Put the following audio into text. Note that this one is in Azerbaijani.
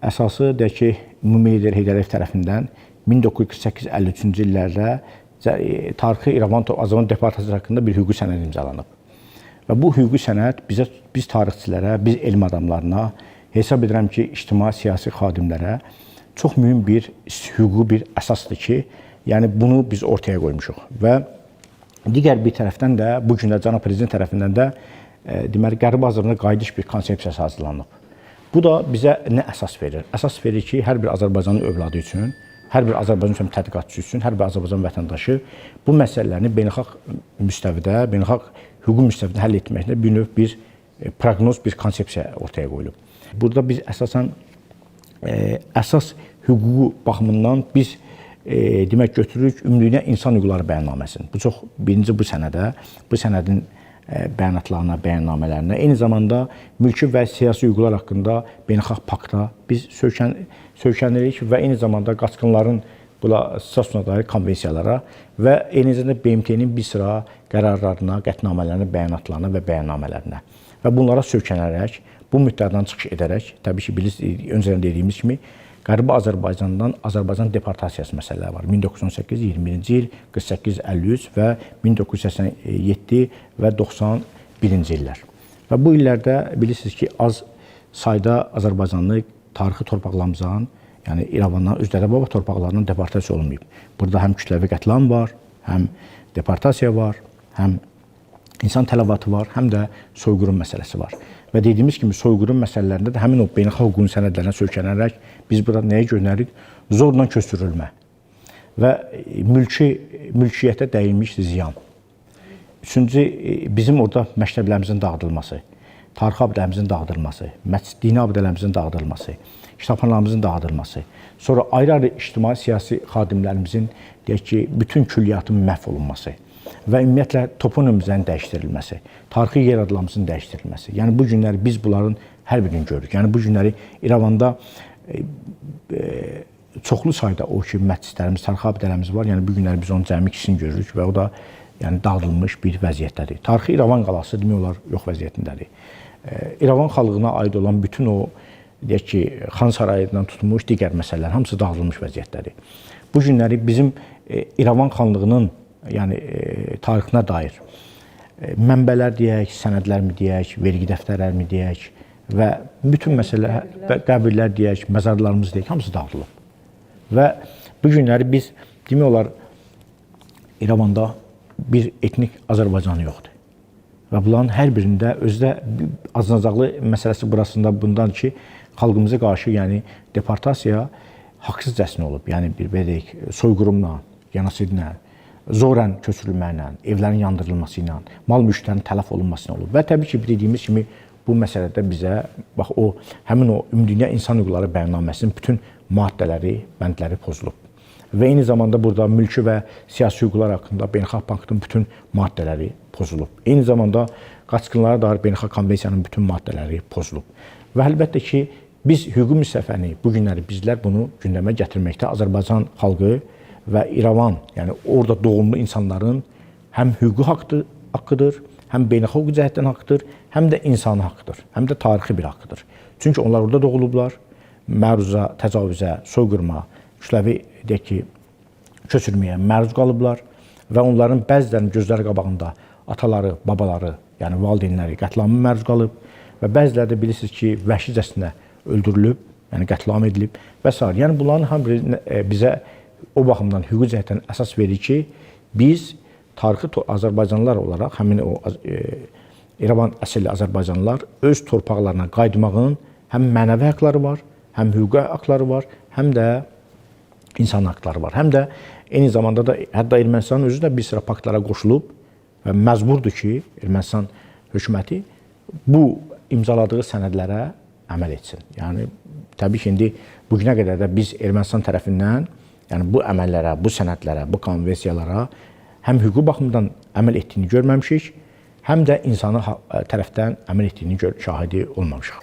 əsası deyək ki, ümumi lider Heydər Əliyev tərəfindən 1948-53-cü illərdə tarixi İrəvan Azərbaycan Departamentı haqqında bir hüquqi sənəd imzalanıb. Və bu hüquqi sənəd biz tarixçilərə, biz elm adamlarına, hesab edirəm ki, ictimai-siyasi xadimlərə çox mühüm bir hüquqi bir əsasdır ki, yəni bunu biz ortaya qoymuşuq. Və digər bir tərəfdən də, bu gün də cənab prezident tərəfindən də deməli, Qərbi Azərbaycana qayıdış bir konsepsiyası hazırlanıb. Bu da bizə nə əsas verir? Əsas verir ki, hər bir Azərbaycanlı övladı üçün, hər bir Azərbaycan tədqiqatçısı üçün, hər bir Azərbaycan vətəndaşı bu məsələlərini beynəlxalq müstəvidə, beynəlxalq hüquq müstəvidə həll etməkdə bir növ bir proqnoz, bir konsepsiya ortaya qoyulub. Burada biz əsasən əsas hüququ baxımından biz demək götürürük Ümumdünya İnsan Hüquqları Bəyannaməsini. Bu çox birinci bu sənədə, bu sənədin bəyanatlarına, bəyannamələrinə, eyni zamanda mülki və siyasi hüquqlar haqqında beynəlxalq pakta biz söykənirik və eyni zamanda qaçqınların statusuna dair konvensiyalara və eyni zamanda BMT-nin bir sıra qərarlarına, qətnamələrinə, bəyanatlarına və bəyannamələrinə və bunlara söykənərək, bu müddətdən çıxış edərək, təbii ki, öncədən dediyimiz kimi, Qərbi Azərbaycandan Azərbaycan deportasiyası məsələləri var. 1918-21-ci il, 48-53 və 1987 və 91-ci illər. Və bu illərdə bilirsiniz ki, az sayda Azərbaycanlı tarixi torpaqlarımızdan, yəni İrəvandan, Özdə-Baba torpaqlarından deportasiya olunmayıb. Burada həm kütləvi qətlam var, həm deportasiya var, həm insan tələbatı var, həm də soyqırım məsələsi var. Və dediyimiz kimi soyqırım məsələlərində də həmin o beynəlxalq hüququn sənədlərinə söykənərək biz burada nəyə yönəlirik? Zorla köçürülmə və mülkiyyətə dəyilmiş ziyan. Üçüncü, bizim orada məktəblərimizin dağıdılması, tarixi abidələrimizin dağıdılması, dini abidələrimizin dağıdılması, kitabxanalarımızın dağıdılması, sonra ayrı-ayrı ictimai-siyasi xadimlərimizin deyək ki, bütün külliyyatın məhv olunması və ümumiyyətlə toponimimizin dəyişdirilməsi, tarixi yer adlarımızın dəyişdirilməsi. Yəni bu günləri biz bunların hər birini görürük. Yəni bu günləri İrəvanda çoxlu sayda o ki, məscidlərimiz, tarixi abidələrimiz var. Yəni bu günləri biz onun cəmi ikisini görürük və o da yəni dağıdılmış bir vəziyyətdədir. Tarixi İrəvan qalası demək olar yox vəziyyətindədir. İrəvan xalqına aid olan bütün o deyək ki, Xan sarayından tutulmuş digər məsələlər hamısı dağıdılmış vəziyyətdədir. Bu günləri bizim İrəvan xanlığının yəni tarixinə dair mənbələr deyək, sənədlərmi deyək, vergi dəftərlərmi deyək və bütün məsələlər, qəbirlər deyək, məzarlarımız deyək, hamısı dağıdılıb. Və bu günləri biz demək olar İrəvanda bir etnik Azərbaycanı yoxdur. Və bunların hər birində özdə azınacaqlı məsələsi burasında bundan ki, xalqımıza qarşı yəni deportasiya haqsızcasına olub. Yəni bir deyək, soyqırımla, genosidlə, zorən köçürülməklə, evlərin yandırılması ilə, mal mülklərin tələf olunması ilə olub. Və təbii ki, dediyimiz kimi bu məsələdə bizə bax həmin o Ümumdünya İnsan Hüquqları Bəyannaməsinin bütün maddələri, bəndləri pozulub. Və eyni zamanda burada mülki və siyasi hüquqlar haqqında Beynəlxalq Paktın bütün maddələri pozulub. Eyni zamanda qaçqınlara dair Beynəlxalq Konvensiyanın bütün maddələri pozulub. Və əlbəttə ki, biz hüquqi müstəfəni bu günləri bizlər bunu gündəmə gətirməkdə Azərbaycan xalqı və İrəvan, yəni orada doğumlu insanların həm hüquqi haqqıdır, həm beynəlxalq hüquq cəhətdən haqqıdır, həm də insani haqqıdır, həm də tarixi bir haqqıdır. Çünki onlar orada doğulublar, məruzə, təcavüzə, soyqırma, kütləvi deyək ki, köçürməyə məruz qalıblar və onların bəzilərinin gözləri qabağında ataları, babaları, yəni valideynləri qətlamə məruz qalıb və bəziləri də bilirsiniz ki, vəhşicəsinə öldürülüb, yəni qətlam edilib və s. Yəni bunların hamısı bizə o baxımdan hüquqi cəhətdən əsas verir ki, biz tarixi Azərbaycanlılar olaraq, həmin o İrəvan əsilli Azərbaycanlılar öz torpaqlarına qayıtmağın həm mənəvi haqları var, həm hüquqi haqları var, həm də insan haqları var. Həm də eyni zamanda da hətta Ermənistanın özü də bir sıra paktlara qoşulub və məcburdur ki, Ermənistan hökuməti bu imzaladığı sənədlərə əməl etsin. Yəni, təbii ki, indi bugünə qədər də biz Ermənistan tərəfindən yəni bu əməllərə, bu sənədlərə, bu konvensiyalara həm hüquqi baxımdan əməl etdiyini görməmişik, həm də insani tərəfdən əməl etdiyini şahidi olmamışıq.